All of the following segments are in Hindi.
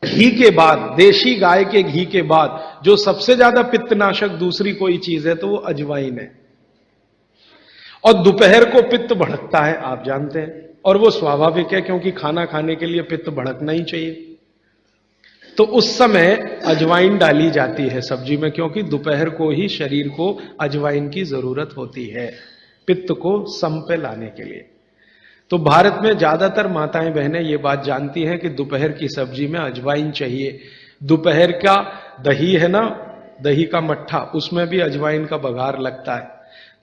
घी के बाद, देशी गाय के घी के बाद जो सबसे ज्यादा पित्तनाशक दूसरी कोई चीज है तो वो अजवाइन है। और दोपहर को पित्त भड़कता है, आप जानते हैं, और वो स्वाभाविक है क्योंकि खाना खाने के लिए पित्त भड़कना ही चाहिए। तो उस समय अजवाइन डाली जाती है सब्जी में, क्योंकि दोपहर को ही शरीर को अजवाइन की जरूरत होती है पित्त को सम पे लाने के लिए। तो भारत में ज्यादातर माताएं बहनें ये बात जानती हैं कि दोपहर की सब्जी में अजवाइन चाहिए। दोपहर का दही है ना, दही का मट्ठा, उसमें भी अजवाइन का बघार लगता है।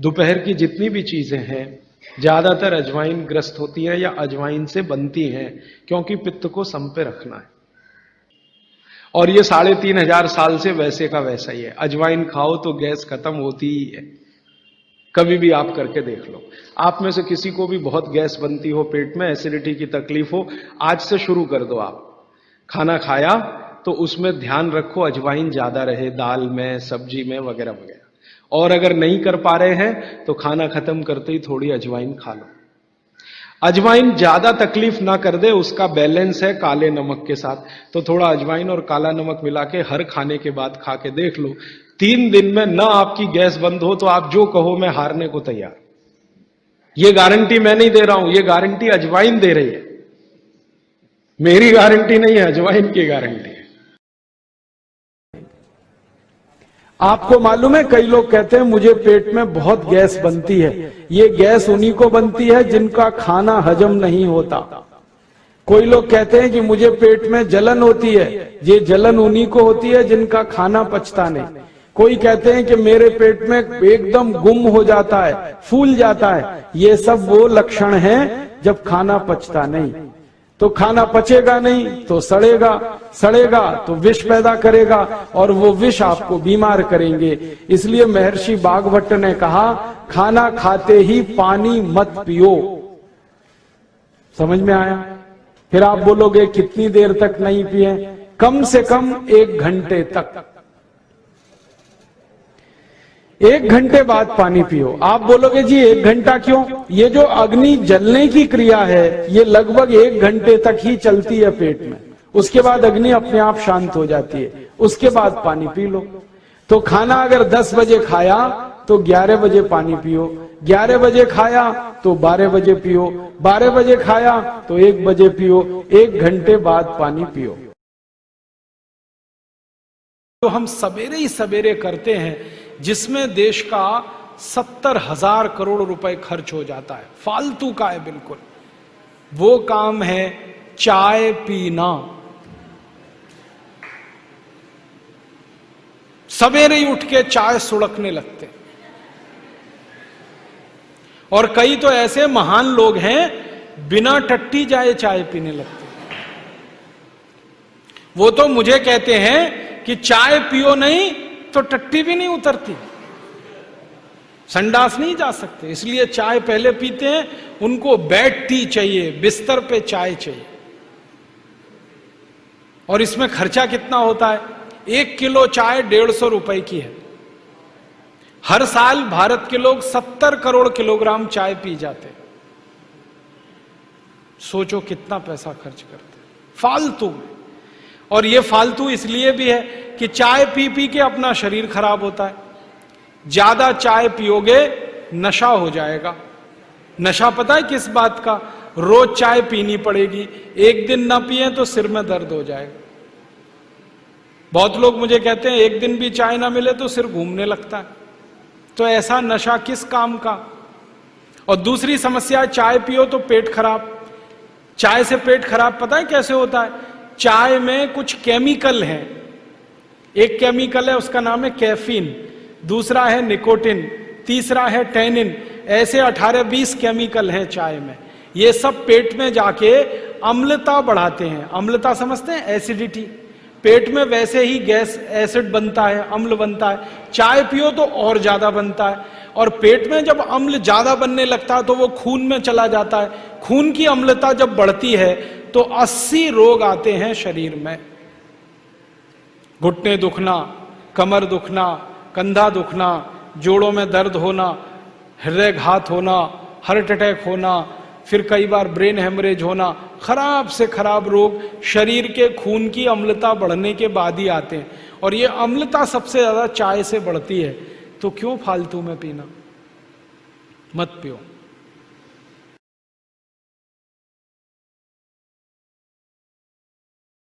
दोपहर की जितनी भी चीजें हैं ज्यादातर अजवाइन ग्रस्त होती हैं या अजवाइन से बनती हैं, क्योंकि पित्त को सम पे रखना है। और ये 3500 साल से वैसे का वैसा ही है। अजवाइन खाओ तो गैस खत्म होती ही है, कभी भी आप करके देख लो। आप में से किसी को भी बहुत गैस बनती हो, पेट में एसिडिटी की तकलीफ हो, आज से शुरू कर दो। आप खाना खाया तो उसमें ध्यान रखो अजवाइन ज्यादा रहे, दाल में, सब्जी में, वगैरह वगैरह। और अगर नहीं कर पा रहे हैं तो खाना खत्म करते ही थोड़ी अजवाइन खा लो। अजवाइन ज्यादा तकलीफ ना कर दे, उसका बैलेंस है काले नमक के साथ। तो थोड़ा अजवाइन और काला नमक मिला के हर खाने के बाद खा के देख लो, 3 दिन में ना आपकी गैस बंद हो तो आप जो कहो मैं हारने को तैयार। ये गारंटी मैं नहीं दे रहा हूं, ये गारंटी अजवाइन दे रही है, मेरी गारंटी नहीं है, अजवाइन की गारंटी है। आपको मालूम है, कई लोग कहते हैं मुझे पेट में बहुत गैस बनती है। ये गैस उन्हीं को बनती है जिनका खाना हजम नहीं होता। कोई लोग कहते हैं कि मुझे पेट में जलन होती है, ये जलन उन्हीं को होती है जिनका खाना पचता नहीं। कोई कहते हैं कि मेरे पेट में एकदम गुम हो जाता है, फूल जाता है। ये सब वो लक्षण हैं जब खाना पचता नहीं। तो खाना पचेगा नहीं तो सड़ेगा, सड़ेगा तो विष पैदा करेगा, और वो विष आपको बीमार करेंगे। इसलिए महर्षि भागवत ने कहा, खाना खाते ही पानी मत पियो। समझ में आया? फिर आप बोलोगे कितनी देर तक नहीं पिए? कम से कम 1 घंटे तक। 1 घंटे बाद पानी पियो। आप बोलोगे जी 1 घंटा क्यों? ये जो अग्नि जलने की क्रिया है ये लगभग 1 घंटे तक ही चलती है पेट में। उसके बाद अग्नि अपने आप शांत हो जाती है, उसके बाद पानी पी लो। तो खाना अगर 10 बजे खाया तो 11 बजे पानी पियो, 11 बजे खाया तो 12 बजे पियो, 12 बजे खाया तो 1 बजे पियो, 1 घंटे बाद पानी पियो। तो हम सवेरे ही सवेरे करते हैं, जिसमें देश का 70,000 करोड़ रुपए खर्च हो जाता है, फालतू का है बिल्कुल। वो काम है चाय पीना। सवेरे ही उठ के चाय सुड़कने लगते। और कई तो ऐसे महान लोग हैं बिना टट्टी जाए चाय पीने लगते। वो तो मुझे कहते हैं कि चाय पियो नहीं तो टट्टी भी नहीं उतरती, संडास नहीं जा सकते, इसलिए चाय पहले पीते हैं। उनको बेड टी चाहिए, बिस्तर पे चाय चाहिए। और इसमें खर्चा कितना होता है? 1 किलो चाय 150 रुपए की है। हर साल भारत के लोग 70 करोड़ किलोग्राम चाय पी जाते हैं। सोचो कितना पैसा खर्च करते हैं फालतू में। और ये फालतू इसलिए भी है कि चाय पी पी के अपना शरीर खराब होता है। ज्यादा चाय पियोगे नशा हो जाएगा। नशा पता है किस बात का? रोज चाय पीनी पड़ेगी, एक दिन ना पिए तो सिर में दर्द हो जाएगा। बहुत लोग मुझे कहते हैं एक दिन भी चाय ना मिले तो सिर घूमने लगता है। तो ऐसा नशा किस काम का? और दूसरी समस्या, चाय पियो तो पेट खराब। चाय से पेट खराब पता है कैसे होता है? चाय में कुछ केमिकल हैं। एक केमिकल है उसका नाम है कैफीन, दूसरा है निकोटिन, तीसरा है टैनिन। ऐसे 18-20 केमिकल हैं चाय में। ये सब पेट में जाके अम्लता बढ़ाते हैं। अम्लता समझते हैं? एसिडिटी। पेट में वैसे ही गैस एसिड बनता है, अम्ल बनता है। चाय पियो तो और ज्यादा बनता है। और पेट में जब अम्ल ज्यादा बनने लगता है तो वो खून में चला जाता है। खून की अम्लता जब बढ़ती है तो 80 रोग आते हैं शरीर में। घुटने दुखना, कमर दुखना, कंधा दुखना, जोड़ों में दर्द होना, हृदय घात होना, हार्ट अटैक होना, फिर कई बार ब्रेन हेमरेज होना, खराब से खराब रोग शरीर के खून की अम्लता बढ़ने के बाद ही आते हैं। और ये अम्लता सबसे ज्यादा चाय से बढ़ती है, तो क्यों फालतू में पीना? मत पियो।